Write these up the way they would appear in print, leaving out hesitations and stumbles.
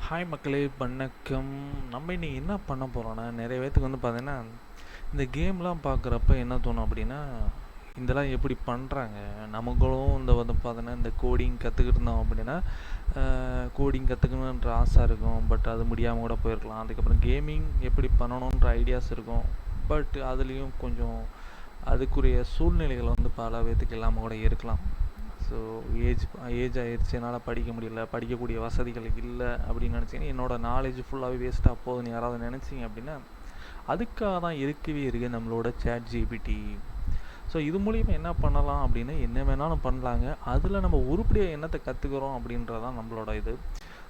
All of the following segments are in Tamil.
ஹாய் மக்களே, வணக்கம். நம்ம இன்னைக்கு என்ன பண்ண போகிறோன்னா, நிறைய பேத்துக்கு வந்து பார்த்தீங்கன்னா, இந்த கேம்லாம் பார்க்குறப்ப என்ன தோணும் அப்படின்னா, இதெல்லாம் எப்படி பண்ணுறாங்க? நமங்களும் இந்த வந்து பார்த்தீங்கன்னா, இந்த கோடிங் கற்றுக்கிட்டு இருந்தோம் அப்படின்னா, கோடிங் கற்றுக்கணுன்ற ஆசை இருக்கும். பட் அது முடியாமல் கூட போயிருக்கலாம். அதுக்கப்புறம் கேமிங் எப்படி பண்ணணுன்ற ஐடியாஸ் இருக்கும். பட் அதுலேயும் கொஞ்சம் அதுக்குரிய சூழ்நிலைகள் வந்து பல பேத்துக்கு இல்லாமல் கூட இருக்கலாம். ஸோ ஏஜ் ஏஜ் ஆயிடுச்சு, என்னால் படிக்க முடியல, படிக்கக்கூடிய வசதிகள் இல்லை அப்படின்னு நினச்சிங்கன்னா, என்னோடய நாலேஜ் ஃபுல்லாகவே வேஸ்ட்டாக போகுதுன்னு யாராவது நினச்சிங்க அப்படின்னா, அதுக்காக தான் இருக்கவே இருக்குது நம்மளோட சேட் ஜிபிடி. ஸோ இது மூலிமா என்ன பண்ணலாம் அப்படின்னா, என்ன வேணாலும் பண்ணலாங்க. அதில் நம்ம உருப்படியாக என்னத்தை கற்றுக்குறோம் அப்படின்றதான் நம்மளோட இது.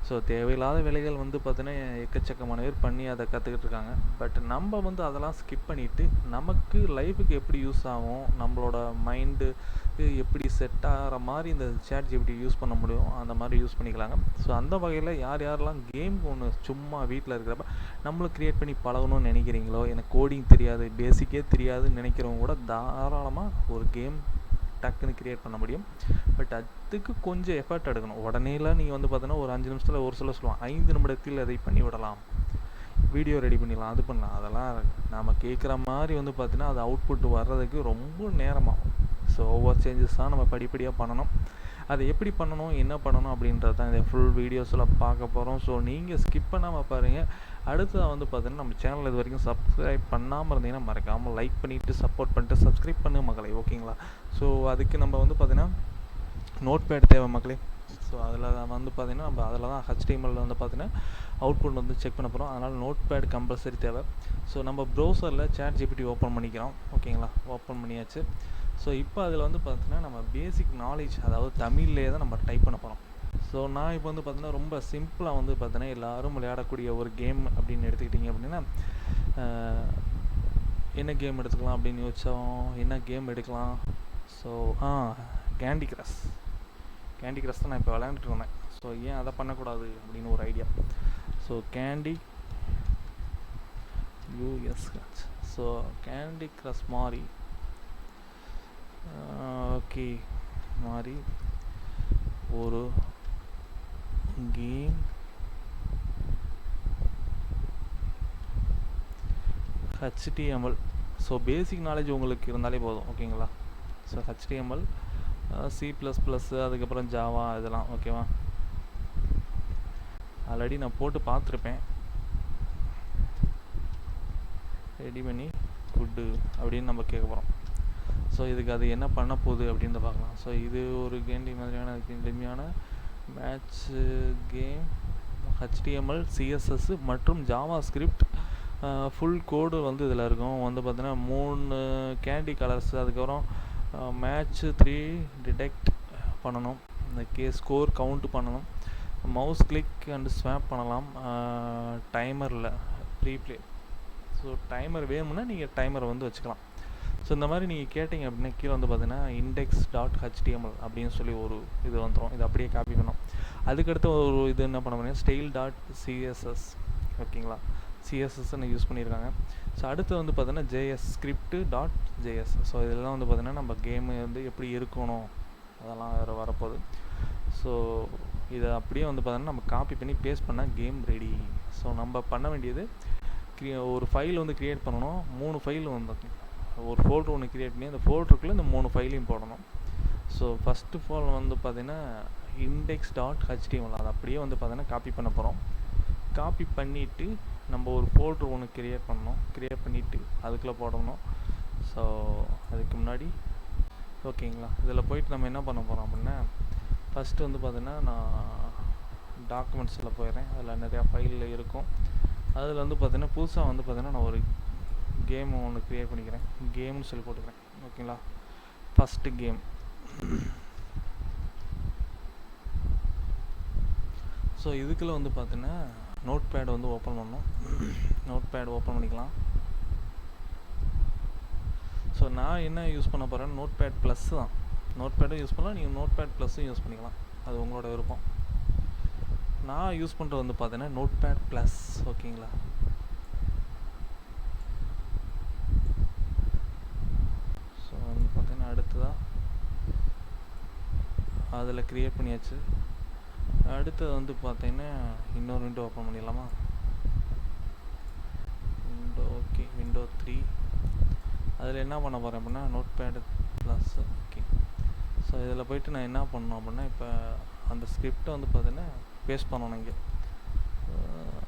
ஸோ தேவையில்லாத வேலைகள் வந்து பார்த்தீங்கன்னா எக்கச்சக்கமான பேர் பண்ணி அதை கற்றுக்கிட்டு இருக்காங்க. பட் நம்ம வந்து அதெல்லாம் ஸ்கிப் பண்ணிவிட்டு நமக்கு லைஃபுக்கு எப்படி யூஸ் ஆகும், நம்மளோட மைண்டு எப்படி செட் ஆகிற மாதிரி இந்த சேட் ஜிபிடி யூஸ் பண்ண முடியும், அந்த மாதிரி யூஸ் பண்ணிக்கலாங்க. ஸோ அந்த வகையில் யார் யாரெல்லாம் கேம் ஒன்று சும்மா வீட்டில் இருக்கிறப்ப நம்மளும் க்ரியேட் பண்ணி பழகணும்னு நினைக்கிறீங்களோ, எனக்கு கோடிங் தெரியாது, பேசிக்கே தெரியாதுன்னு நினைக்கிறவங்க கூட தாராளமாக ஒரு கேம் டக்குன்னு க்ரியேட் பண்ண முடியும். பட் அதுக்கு கொஞ்சம் எஃபர்ட் எடுக்கணும். உடனேலாம் நீங்கள் வந்து பார்த்தீங்கன்னா ஒரு 5 நிமிஷத்தில் ஒரு சில சொல்லுவாங்க 5 நிமிடத்தில் அதை பண்ணி விடலாம், வீடியோ ரெடி பண்ணிடலாம், அது பண்ணலாம். அதெல்லாம் நாம் கேட்குற மாதிரி வந்து பார்த்தீங்கன்னா அது அவுட்புட் வர்றதுக்கு ரொம்ப நேரமாகும். ஸோ ஒவ்வொரு சேஞ்சஸ் தான் நம்ம படிப்படியாக பண்ணணும். அதை எப்படி பண்ணணும், என்ன பண்ணணும் அப்படின்றது தான் இதை ஃபுல் வீடியோஸில் பார்க்க போகிறோம். ஸோ நீங்கள் ஸ்கிப் பண்ணாமல் பாருங்கள். அடுத்ததாக வந்து பார்த்தீங்கன்னா நம்ம சேனல் இது வரைக்கும் சப்ஸ்கிரைப் பண்ணாமல் இருந்தீங்கன்னா மறக்காமல் லைக் பண்ணிவிட்டு சப்போர்ட் பண்ணிட்டு சப்ஸ்கிரைப் பண்ணு மக்களை, ஓகேங்களா? ஸோ அதுக்கு நம்ம வந்து பார்த்தீங்கன்னா நோட் பேட் தேவை மக்களே. ஸோ அதில் வந்து பார்த்திங்கன்னா நம்ம அதில் தான் HTML வந்து பார்த்திங்கன்னா அவுட்புட் வந்து செக் பண்ண போகிறோம். அதனால் நோட் பேட் கம்பல்சரி தேவை. ஸோ நம்ம ப்ரௌசரில் சேட் ஜிபிடி ஓப்பன் பண்ணிக்கிறோம், ஓகேங்களா? ஓப்பன் பண்ணியாச்சு. ஸோ இப்போ அதில் வந்து பார்த்திங்கன்னா நம்ம பேசிக் நாலேஜ், அதாவது தமிழ்லேயே தான் நம்ம டைப் பண்ண போகிறோம். ஸோ நான் இப்போ வந்து பார்த்திங்கன்னா ரொம்ப சிம்பிளாக வந்து பார்த்தீங்கன்னா எல்லோரும் விளையாடக்கூடிய ஒரு கேம் அப்படின்னு எடுத்துக்கிட்டிங்க அப்படின்னா, என்ன கேம் எடுத்துக்கலாம் அப்படின்னு யோசித்தோம். என்ன கேம் எடுக்கலாம்? ஸோ கேண்டி கிரஷ் தான் நான் இப்போ விளையாண்டுட்டு இருந்தேன். ஸோ ஏன் அதை பண்ணக்கூடாது அப்படின்னு ஒரு idea. So candy so candy crush மாதிரி ஓகே மாதிரி ஒரு game HTML. So basic knowledge உங்களுக்கு இருந்தாலே போதும், ஓகேங்களா? ஸோ HTML, C++, அதுக்கப்புறம் ஜாவா, இதெல்லாம் ஓகேவா? ஆல்ரெடி நான் போட்டு பார்த்துருப்பேன். ரெடி பண்ணி ஃபுட்டு அப்படின்னு நம்ம கேட்க போகிறோம். ஸோ இதுக்கு அது என்ன பண்ண போகுது அப்படின்னு பார்க்கலாம். ஸோ இது ஒரு கேண்டி மாதிரியான எளிமையான மேட்ச் கேம், HTML, CSS மற்றும் ஜாவா ஸ்கிரிப்ட் ஃபுல் கோடு வந்து இதில் இருக்கும். வந்து பார்த்தீங்கன்னா 3 கேண்டி கலர்ஸ், அதுக்கப்புறம் மேட்ச்சு 3 டிடெக்ட் பண்ணணும், இந்த ஸ்கோர் கவுண்ட் பண்ணணும், மவுஸ் கிளிக் அண்ட் ஸ்வாப் பண்ணலாம், டைமரில் ப்ரீப்ளே. ஸோ டைமர் வேணும்னா நீங்கள் டைமரை வந்து வச்சுக்கலாம். ஸோ இந்த மாதிரி நீங்கள் கேட்டிங்க அப்படின்னா கீழே வந்து பார்த்தீங்கன்னா index.html அப்படின்னு சொல்லி ஒரு இது வந்துடும். இது அப்படியே காப்பி பண்ணோம். அதுக்கடுத்து ஒரு இது என்ன பண்ண முடியும், style.css, ஓகேங்களா? CSSன்னு யூஸ் பண்ணியிருக்காங்க. ஸோ அடுத்து வந்து பார்த்தீங்கன்னா JS. ஸோ இதெல்லாம் வந்து பார்த்தீங்கன்னா நம்ம கேமு வந்து எப்படி இருக்கணும் அதெல்லாம் வேறு வரப்போகுது. ஸோ இதை அப்படியே வந்து பார்த்தீங்கன்னா நம்ம காப்பி பண்ணி பேஸ்ட் பண்ணால் கேம் ரெடி. ஸோ நம்ம பண்ண வேண்டியது ஒரு ஃபைல் வந்து க்ரியேட் பண்ணணும். 3 ஃபைல் வந்து ஒரு ஃபோல்டர் ஒன்று க்ரியேட் பண்ணி அந்த ஃபோல்டருக்குள்ளே இந்த 3 ஃபைலையும் போடணும். ஸோ ஃபஸ்ட்டு ஃபோல் வந்து பார்த்திங்கன்னா index.html, அதை அப்படியே வந்து பார்த்திங்கன்னா காப்பி பண்ண போகிறோம். காப்பி பண்ணிவிட்டு நம்ம ஒரு ஃபோல்டர் ஒன்று க்ரியேட் பண்ணணும். க்ரியேட் பண்ணிவிட்டு அதுக்குள்ளே போடணும். ஸோ அதுக்கு முன்னாடி ஓகேங்களா, இதில் போயிட்டு நம்ம என்ன பண்ண போகிறோம் அப்படின்னா, ஃபஸ்ட்டு வந்து பார்த்திங்கன்னா நான் டாக்குமெண்ட்ஸில் போயிடுறேன். அதில் நிறையா ஃபைலில் இருக்கும். அதில் வந்து பார்த்திங்கன்னா புதுசாக வந்து பார்த்திங்கன்னா நான் ஒரு கேம் ஒன்று க்ரியேட் பண்ணிக்கிறேன். கேம்னு சொல்லி போட்டுக்கிறேன், ஓகேங்களா? First game. ஸோ இதுக்குள்ளே வந்து பார்த்திங்கன்னா நோட் பேட் வந்து ஓப்பன் பண்ணணும். நோட் பேட் ஓப்பன் பண்ணிக்கலாம். ஸோ நான் என்ன யூஸ் பண்ண போகிறேன், நோட் பேட் ப்ளஸ் தான். நோட் பேடும் யூஸ் பண்ணலாம், நீங்கள் நோட் பேட் ப்ளஸ்ஸும் யூஸ் பண்ணிக்கலாம், அது உங்களோட விருப்பம். நான் யூஸ் பண்ணுறது வந்து பார்த்தீங்கன்னா நோட் பேட் ப்ளஸ், ஓகேங்களா? ஸோ வந்து பார்த்தீங்கன்னா அடுத்ததாக அதில் க்ரியேட் பண்ணியாச்சு. அடுத்தது வந்து பார்த்தீங்கன்னா இன்னொரு விண்டோ ஓப்பன் பண்ணிடலாமா? Window okay, window 3. அதில் என்ன பண்ண போகிறேன் அப்படின்னா Notepad plus. Okay, so இதில் போய்ட்டு நான் என்ன பண்ணணும் அப்படின்னா இப்போ அந்த ஸ்கிரிப்டை வந்து பார்த்தீங்கன்னா பேஸ்ட் பண்ணணும் இங்கே.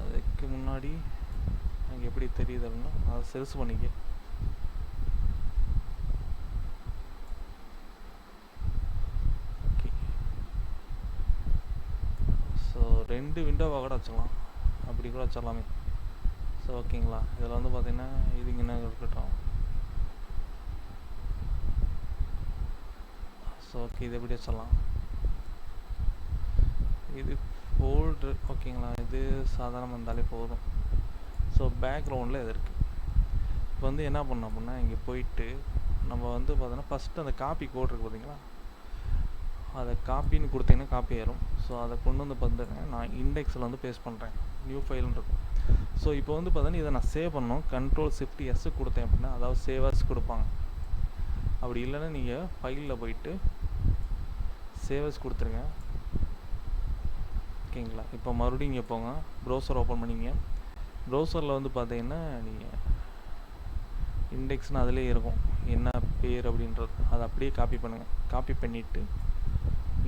அதுக்கு முன்னாடி அங்கே எப்படி தெரியுது அப்படின்னா அதை செல்ஸ் பண்ணிக்க. ஓகே, ஸோ 2 விண்டோவாக கூட வச்சுக்கலாம், அப்படி கூட வச்சிடலாமே. ஸோ ஓகேங்களா, இதில் வந்து பார்த்தீங்கன்னா இது இங்கே இருக்கட்டும். ஸோ ஓகே, இது எப்படி வச்சிடலாம், இது ஃபோல்டர். ஓகேங்களா, இது சாதாரணமாக இருந்தாலே போதும். ஸோ பேக்ரவுண்டில் இது இருக்குது. இப்போ வந்து என்ன பண்ணோம் அப்படின்னா இங்கே போயிட்டு நம்ம வந்து பார்த்தோன்னா ஃபஸ்ட்டு அந்த காப்பி கோட் இருக்குது பார்த்தீங்களா, அதை காப்பின்னு கொடுத்தீங்கன்னா காப்பி ஆயிரும். ஸோ அதை கொண்டு வந்து பார்த்துங்க நான் இண்டெக்ஸில் வந்து பேஸ்ட் பண்ணுறேன், நியூ ஃபைல்னு இருக்கும். ஸோ இப்போ வந்து பார்த்தோன்னா இதை நான் சேவ் பண்ணணும். Ctrl+Shift+S கொடுத்தேன் அப்படின்னா, அதாவது சேவர்ஸ் கொடுப்பாங்க. அப்படி இல்லைன்னா நீங்கள் ஃபைலில் போயிட்டு சேவர்ஸ் கொடுத்துருங்க. ஓகேங்களா, இப்போ மறுபடியும் இங்கே போங்க, ப்ரௌசர் ஓப்பன் பண்ணிங்க. ப்ரௌசரில் வந்து பார்த்தீங்கன்னா நீங்கள் இண்டெக்ஸ்னு அதிலே இருக்கும் என்ன பேர் அப்படின்றது, அதை அப்படியே காப்பி பண்ணுங்கள். காப்பி பண்ணிவிட்டு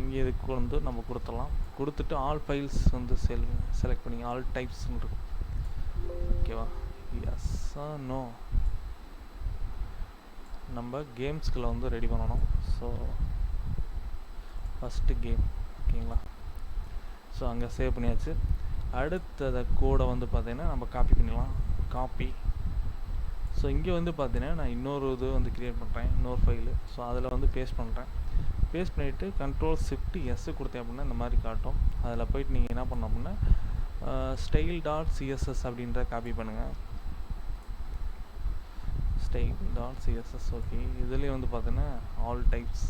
இங்கே இதுக்கு வந்து நம்ம கொடுத்துடலாம். கொடுத்துட்டு ஆல் ஃபைல்ஸ் வந்து செலக்ட் பண்ணிங்க, ஆல் டைப்ஸ்னு இருக்கும். ஓகேவா, எஸ்ஸா நோ, நம்ம கேம்ஸ்குள்ளே வந்து ரெடி பண்ணணும். So first game. ஓகேங்களா, ஸோ அங்கே சேவ் பண்ணியாச்சு. அடுத்ததை கோடை வந்து பார்த்தீங்கன்னா நம்ம காப்பி பண்ணிடலாம். காப்பி. ஸோ இங்கே வந்து பார்த்தீங்கன்னா நான் இன்னொரு இது வந்து க்ரியேட் பண்ணுறேன், இன்னொரு ஃபைலு. ஸோ அதில் வந்து பேஸ்ட் பண்ணுறேன். பேஸ்ட் பண்ணிவிட்டு Ctrl+Shift+S கொடுத்தேன் அப்படின்னா இந்த மாதிரி காட்டும். அதில் போய்ட்டு நீங்கள் என்ன பண்ணணும் அப்படின்னா style.css அப்படின்ற காப்பி பண்ணுங்கள். style.css. ஓகே, இதுலேயே வந்து பார்த்தீங்கன்னா ஆல் டைப்ஸ்.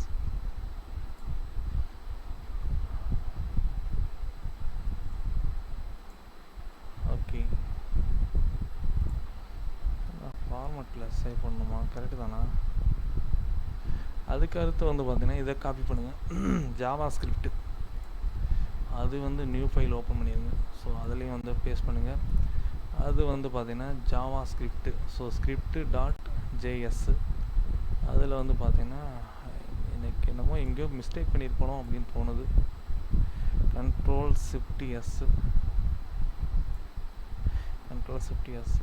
ஓகே, ஃபார்மேட்டில் சேவ் பண்ணணுமா? கரெக்டு தானா? அதுக்கு அடுத்து வந்து பார்த்தீங்கன்னா இதை காப்பி பண்ணுங்கள். ஜாவா ஸ்கிரிப்ட், அது வந்து நியூ ஃபைல் ஓப்பன் பண்ணிடுங்க. ஸோ அதுலேயும் வந்து பேஸ்ட் பண்ணுங்கள். அது வந்து பார்த்தீங்கன்னா ஜாவா ஸ்கிரிப்ட். So script.js. அதில் வந்து பார்த்தீங்கன்னா எனக்கு என்னமோ எங்கேயோ மிஸ்டேக் பண்ணியிருப்போம் அப்படின்னு தோணுது. Ctrl+Shift+S. Ctrl+Shift+S.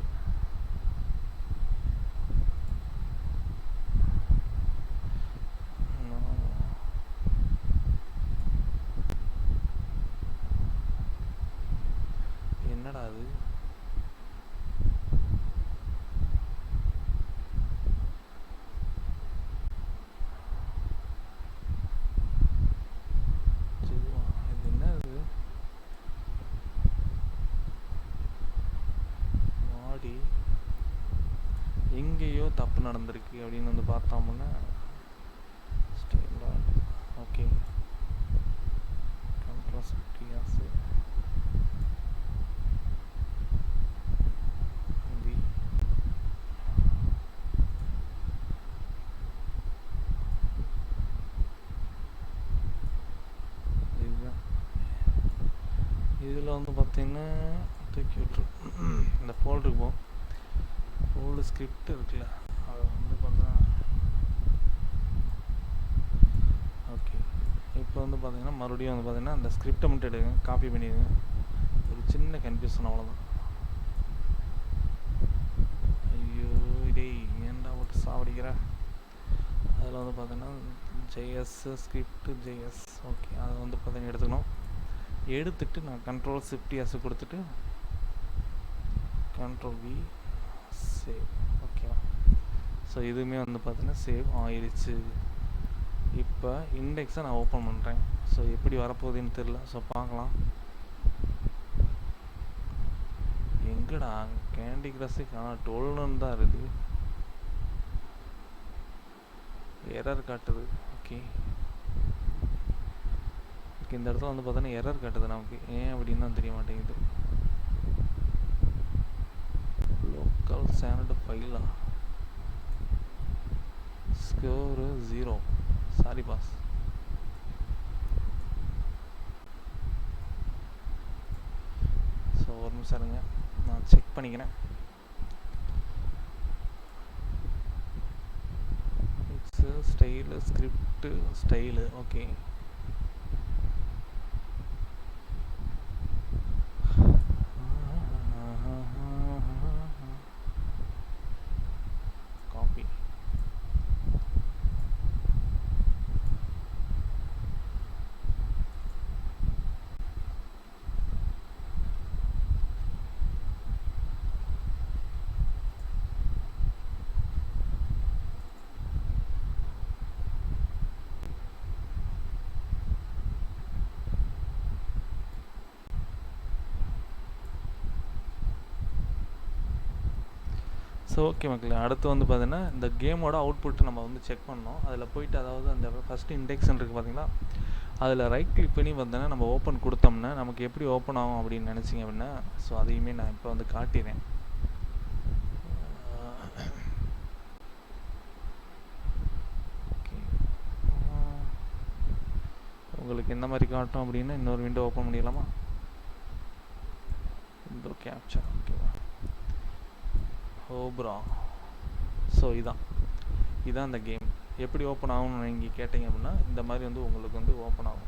என்னடா அது? இது என்ன இது? மாடி எங்கேயோ தப்பு நடந்திருக்கு அப்படின்னு வந்து பார்த்தோம்னா ஓகே, Ctrl+Shift+S. இதில் வந்து பார்த்தீங்கன்னா தூக்கி விட்டுரு. இந்த ஃபோல்டருக்கு போகும், ஃபோல்டு ஸ்கிரிப்ட் இருக்குல்ல, அதை வந்து பார்த்தீங்கன்னா ஓகே. இப்போ வந்து பார்த்தீங்கன்னா மறுபடியும் வந்து பார்த்தீங்கன்னா அந்த ஸ்கிரிப்டை மட்டும் எடுங்க, காப்பி பண்ணிடுங்க. ஒரு சின்ன கன்ஃபியூஷன், அவ்வளோதான். ஐயோ டேய், ஏன்டா போட்டு சாவடிக்கிற. அதில் வந்து பார்த்தீங்கன்னா ஜேஎஸ் ஸ்கிரிப்ட் ஜேஎஸ். ஓகே, அதை வந்து பார்த்தீங்கன்னா எடுத்துக்கணும். எடுத்துட்டு நான் Ctrl+Shift+S கொடுத்துட்டு Ctrl+V சேவ். ஓகேவா, ஸோ இதுவுமே வந்து பார்த்தீங்கன்னா சேவ் ஆயிடுச்சு. இப்போ இண்டெக்ஸை நான் ஓப்பன் பண்ணுறேன். ஸோ எப்படி வரப்போகுதுன்னு தெரில. ஸோ பார்க்கலாம். எங்கடா கேண்டி கிரஸுக்கு? ஆனால் 12 தான் இருக்குது, எரர் காட்டுது. ஓகே, இந்த இடத்துல வந்து பார்த்தோன்னா எரர் காட்டுது நமக்கு. ஏன் அப்படின்னு தான் தெரிய மாட்டேங்குது. லோக்கல் சேனட் ஃபைலா, ஸ்கோரு 0. Sorry boss. நிமிஷம் இருங்க, நான் செக் பண்ணிக்கிறேன். It's style script style. Okay, copy. So okay மக்களே, அடுத்து வந்து பார்த்தீங்கன்னா இந்த கேமோட அவுட்புட் நம்ம வந்து செக் பண்ணோம். அதில் போயிட்டு அதாவது அந்த ஃபஸ்ட்டு இண்டெக்ஷன் இருக்குது பார்த்தீங்களா, அதில் ரைட் கிளிக் பண்ணி பார்த்தீங்கன்னா நம்ம ஓப்பன் கொடுத்தோம்னா நமக்கு எப்படி ஓப்பன் ஆகும் அப்படின்னு நினச்சிங்க அப்படின்னா, ஸோ அதையுமே நான் இப்போ வந்து காட்டிடுறேன். ஓகே, உங்களுக்கு எந்த மாதிரி காட்டும் அப்படின்னா இன்னொரு விண்டோ ஓப்பன் பண்ணிடலாமா? Window capture. ஓகேவா, ஓப்ரா. ஸோ இதான் அந்த கேம் எப்படி ஓப்பன் ஆகும்னு நீங்கள் கேட்டிங்க அப்படின்னா இந்த மாதிரி வந்து உங்களுக்கு வந்து ஓப்பன் ஆகும்.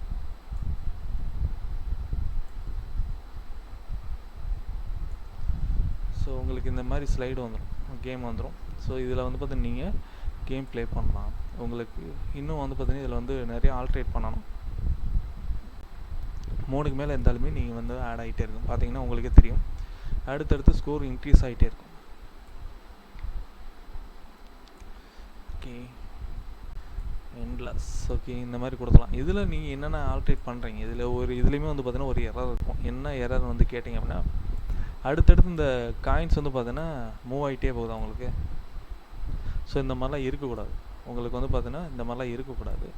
ஸோ உங்களுக்கு இந்த மாதிரி ஸ்லைடு வந்துடும், கேம் வந்துடும். ஸோ இதில் வந்து பார்த்தீங்கன்னா நீங்கள் கேம் ப்ளே பண்ணலாம். உங்களுக்கு இன்னும் வந்து பார்த்தீங்கன்னா இதில் வந்து நிறைய ஆல்ட்ரேட் பண்ணணும். 3க்கு மேலே இருந்தாலுமே நீங்கள் வந்து ஆட் ஆகிட்டே இருக்கும். பார்த்தீங்கன்னா உங்களுக்கே தெரியும், அடுத்தடுத்து ஸ்கோர் இன்க்ரீஸ் ஆகிட்டே இருக்கும். Okay, endless. ஓகே, இந்த மாதிரி கொடுக்கலாம். இதில் நீங்கள் என்னென்ன ஆல்ட்ரேட் பண்ணுறீங்க, இதுலேயுமே வந்து பார்த்தீங்கன்னா ஒரு எரர் இருக்கும். என்ன எரர் வந்து கேட்டிங்க அப்படின்னா, அடுத்தடுத்து இந்த காயின்ஸ் வந்து பார்த்தீங்கன்னா மூவ் ஆகிட்டே போகுது உங்களுக்கு. ஸோ இந்த மாதிரிலாம் இருக்கக்கூடாது. உங்களுக்கு வந்து பார்த்தீங்கன்னா இந்த மாதிரிலாம் இருக்கக்கூடாது.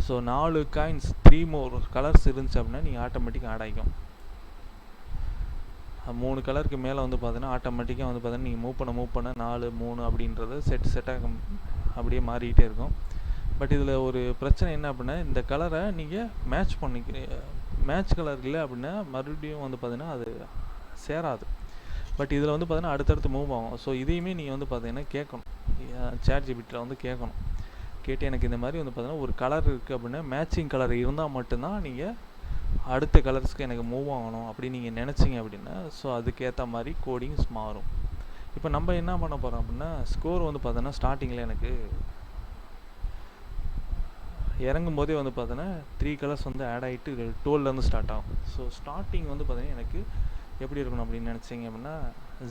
ஸோ 4 காயின்ஸ் 3 மோர் கலர்ஸ் இருந்துச்சு அப்படின்னா நீங்கள் ஆட்டோமேட்டிக்காக ஆட் ஆகிக்கும். 3 கலருக்கு மேலே வந்து பார்த்தீங்கன்னா ஆட்டோமேட்டிக்காக வந்து பார்த்தீங்கன்னா நீங்கள் மூவ் பண்ண 4 3 அப்படின்றது செட்டாக அப்படியே மாறிக்கிட்டே இருக்கும். பட் இதில் ஒரு பிரச்சனை என்ன அப்படின்னா, இந்த கலரை நீங்கள் மேட்ச் கலர் இல்லை அப்படின்னா மறுபடியும் வந்து பார்த்தீங்கன்னா அது சேராது. பட் இதில் வந்து பார்த்தீங்கன்னா அடுத்தடுத்து மூவ் ஆகும். ஸோ இதையுமே நீங்கள் வந்து பார்த்தீங்கன்னா கேட்கணும், ChatGPTயில் வந்து கேட்கணும். கேட்டு எனக்கு இந்த மாதிரி வந்து பார்த்தீங்கன்னா ஒரு கலர் இருக்குது அப்படின்னா மேட்சிங் கலர் இருந்தால் மட்டும்தான் நீங்கள் அடுத்த கலர்ஸ்க்கு எனக்கு மூவ் ஆகணும் அப்படின்னு நீங்கள் நினச்சிங்க அப்படின்னா, ஸோ அதுக்கேற்ற மாதிரி கோடிங்ஸ் மாறும். இப்போ நம்ம என்ன பண்ண போகிறோம் அப்படின்னா, ஸ்கோர் வந்து பார்த்தோன்னா ஸ்டார்டிங்கில் எனக்கு இறங்கும் போதே வந்து பார்த்தோன்னா 3 கலர்ஸ் வந்து ஆட் ஆகிட்டு 12லேருந்து ஸ்டார்ட் ஆகும். ஸோ ஸ்டார்டிங் வந்து பார்த்தீங்கன்னா எனக்கு எப்படி இருக்கணும் அப்படின்னு நினச்சிங்க அப்படின்னா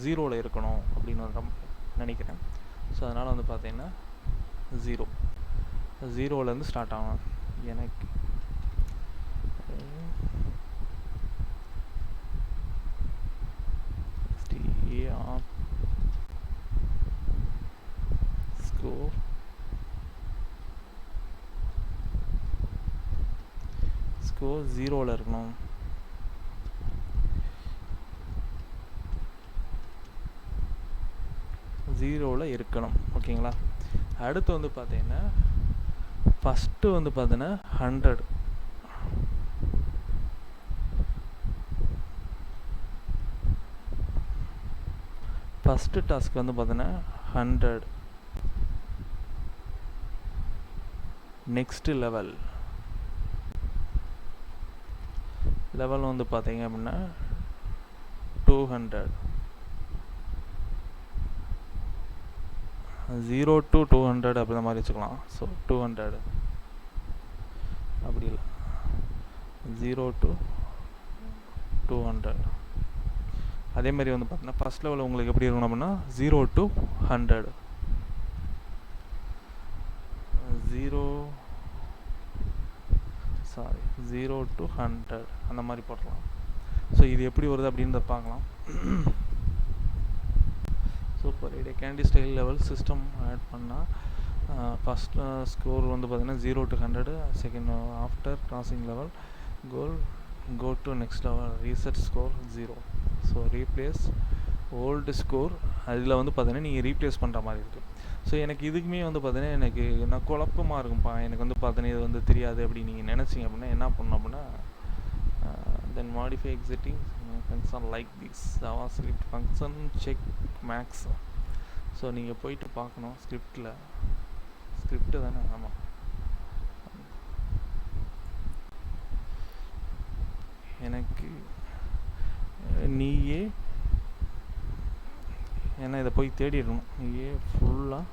0ல் இருக்கணும் அப்படின்னு நினைக்கிறேன். ஸோ அதனால் வந்து பார்த்தீங்கன்னா 0லேருந்து ஸ்டார்ட் ஆகும் எனக்கு. ஸ்கோர் 0ல் இருக்கணும். ஓகேங்களா. அடுத்து வந்து பார்த்தீங்கன்னா ஃபஸ்ட்டு வந்து பார்த்தீங்கன்னா 100. ஃபஸ்ட்டு டாஸ்க் வந்து பார்த்தீங்கன்னா 100. நெக்ஸ்ட்டு லெவல் வந்து பார்த்தீங்க அப்படின்னா 200. 0 to 200 அப்படி மாதிரி வச்சுக்கலாம். ஸோ 200 அப்படி இல்லை, 0 to 200. அதே மாதிரி வந்து பார்த்தீங்கன்னா ஃபஸ்ட் லெவலில் உங்களுக்கு எப்படி இருக்கணும் அப்படின்னா 0 to 100. 0 to 100 அந்த மாதிரி போடலாம். ஸோ இது எப்படி வருது அப்படின்றத பார்க்கலாம். Super idea. Candy style level system add பண்ணால் ஃபஸ்ட் ஸ்கோர் வந்து பார்த்தீங்கன்னா 0 to 100. Second after crossing level go to next level reset score 0. So replace old score அதில் வந்து பார்த்தீங்கன்னா நீங்கள் ரீப்ளேஸ் பண்ணுற மாதிரி இருக்குது. ஸோ எனக்கு இதுக்குமே வந்து பார்த்தீங்கன்னா நான் குழப்பமாக இருக்கும்ப்பா, எனக்கு வந்து பார்த்தீங்கன்னா இது வந்து தெரியாது அப்படின்னு நீங்கள் நினச்சிங்க அப்படின்னா என்ன பண்ணணும் அப்படின்னா then modify exiting function like this JavaScript function check max. So நீங்கள் போயிட்டு பார்க்கணும் ஸ்கிரிப்ட் தானே. ஆமாம், எனக்கு நீயே ஏன்னா இதை போய் தேடிடணும். நீயே ஃபுல்லாக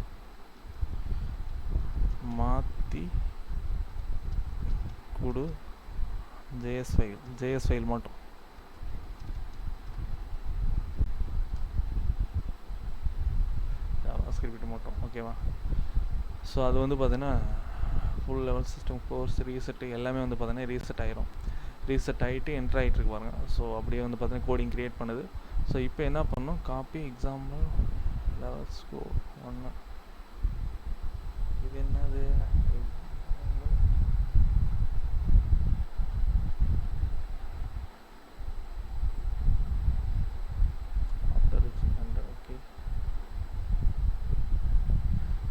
மாற்றி கொடு. ஜேஎஸ் ஃபைல் மட்டும். ஸ்கிரிப்ட் மட்டும், ஓகேவா? ஸோ அது வந்து பார்த்தீங்கன்னா full level system course reset எல்லாமே வந்து பார்த்தீங்கன்னா ரீசெட் ஆகிரும். ரீசெட் ஆகிட்டு என்ட்ரு ஆகிட்டு இருக்கு பாருங்க. ஸோ அப்படியே வந்து பார்த்தீங்கன்னா கோடிங் க்ரியேட் பண்ணுது. ஸோ இப்போ என்ன பண்ணணும், காப்பி எக்ஸாம்பிள் லெவல் ஸ்கோர் 1. இது என்னது,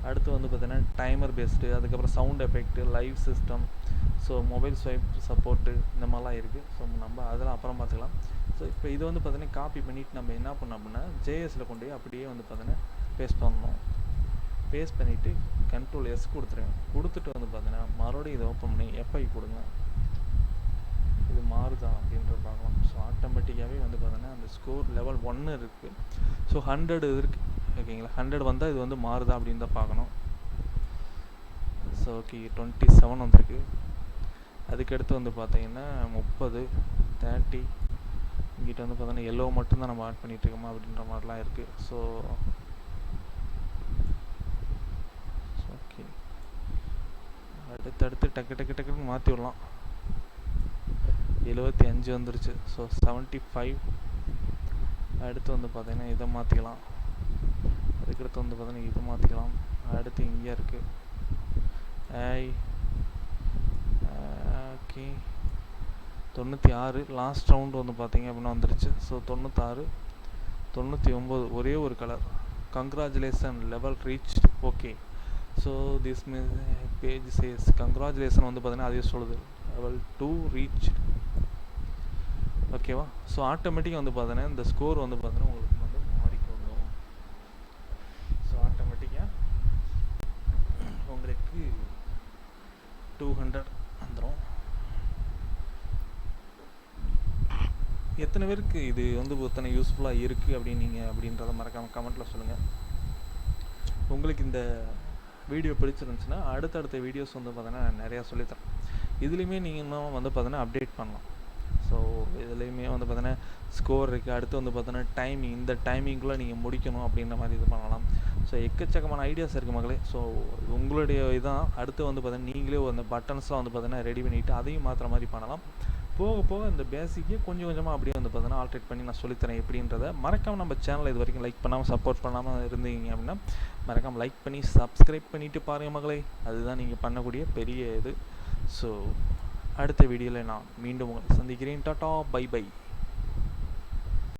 அடுத்து வந்து பார்த்தீங்கன்னா டைமர் பேஸ்டு, அதுக்கப்புறம் sound effect, live system, so mobile swipe support, இந்த மாதிரிலாம் இருக்குது. ஸோ நம்ம அதெல்லாம் அப்புறம் பார்த்துக்கலாம். ஸோ இப்போ இது வந்து பார்த்தீங்கன்னா காப்பி பண்ணிவிட்டு நம்ம என்ன பண்ணோம் அப்படின்னா ஜேஎஸில் கொண்டு போய் அப்படியே வந்து பார்த்தீங்கன்னா பேஸ்ட் பண்ணணும். பேஸ்ட் பண்ணிவிட்டு Ctrl S கொடுத்துருங்க. கொடுத்துட்டு வந்து பார்த்தீங்கன்னா மறுபடியும் இதை ஓப்பன் பண்ணி FI கொடுங்க. இது மாறுதா அப்படின்றத பார்க்கலாம். ஸோ ஆட்டோமேட்டிக்காகவே வந்து பார்த்தீங்கன்னா அந்த ஸ்கோர் லெவல் 1 இருக்குது. ஸோ 100 இருக்குது, ஓகேங்களா? 100 வந்தால் இது வந்து மாறுதா அப்படின்னு தான் பார்க்கணும். ஸோ ஓகே, 27 வந்திருக்கு. அதுக்கடுத்து வந்து பார்த்தீங்கன்னா 30, 30, இங்கிட்ட வந்து பார்த்தீங்கன்னா எல்லோ மட்டும்தான் நம்ம ஆட் பண்ணிகிட்ருக்கோமா அப்படின்ற மாதிரிலாம் இருக்குது. ஸோ ஓகே, அடுத்தடுத்து டக்குன்னு மாற்றி விடலாம். 75 வந்துருச்சு. ஸோ 75. அடுத்து வந்து பார்த்தீங்கன்னா இதை மாற்றிக்கலாம். அதுக்கடுத்து வந்து பார்த்தீங்கன்னா இதை மாற்றிக்கலாம். அடுத்து இங்கே இருக்குது ஓகே 96. லாஸ்ட் ரவுண்டு வந்து பார்த்தீங்க அப்படின்னா வந்துருச்சு. ஸோ 96, 99 ஒரே ஒரு colour. Congratulation level reach. Okay, so this page says congratulation வந்து பார்த்தீங்கன்னா அதே சொல்லுது லெவல் 2 ரீச், ஓகேவா? ஸோ ஆட்டோமேட்டிக்காக வந்து பார்த்தீங்கன்னா இந்த ஸ்கோர் வந்து பார்த்தீங்கன்னா உங்களுக்கு வந்து மாறிக்கொள்ளும். ஸோ ஆட்டோமேட்டிக்காக உங்களுக்கு 200 வந்துடும். எத்தனை பேருக்கு இது வந்து எத்தனை யூஸ்ஃபுல்லாக இருக்குது அப்படின்றத மறக்காமல் கமெண்ட்டில் சொல்லுங்கள். உங்களுக்கு இந்த வீடியோ பிடிச்சிருந்துச்சுன்னா அடுத்தடுத்த வீடியோஸ் வந்து பார்த்தீங்கன்னா நான் நிறையா சொல்லித்தரேன். இதுலேயுமே நீங்கள் இன்னும் வந்து பார்த்தீங்கன்னா அப்டேட் பண்ணலாம். ஸோ இதுலேயுமே வந்து பார்த்தீங்கன்னா ஸ்கோர் இருக்குது. அடுத்து வந்து பார்த்தீங்கன்னா டைமிங், இந்த டைமிங்குள்ளே நீங்கள் முடிக்கணும் அப்படின்ற மாதிரி இது பண்ணலாம். ஸோ எக்கச்சக்கமான ஐடியாஸ் இருக்குது மக்களே. ஸோ உங்களுடைய இதான் அடுத்து வந்து பார்த்தீங்கன்னா நீங்களே அந்த பட்டன்ஸ்லாம் வந்து பார்த்தீங்கன்னா ரெடி பண்ணிவிட்டு அதையும் மாற்றுற மாதிரி பண்ணலாம். போக போக இந்த பேசிக்கே கொஞ்சம் கொஞ்சமாக அப்படியே வந்து பார்த்தீங்கன்னா ஆல்ட்ரேட் பண்ணி நான் சொல்லித்தரேன் எப்படின்றத. மறக்காமல் நம்ம சேனலை இது வரைக்கும் லைக் பண்ணாமல் சப்போர்ட் பண்ணாமல் இருந்தீங்க அப்படின்னா மறக்காமல் லைக் பண்ணி சப்ஸ்கிரைப் பண்ணிவிட்டு பாருங்கள் மகளே. அதுதான் நீங்கள் பண்ணக்கூடிய பெரிய இது. ஸோ அடுத்த வீடியோவில் நான் மீண்டும் உங்களை சந்திக்கிறேன். Tata, bye by.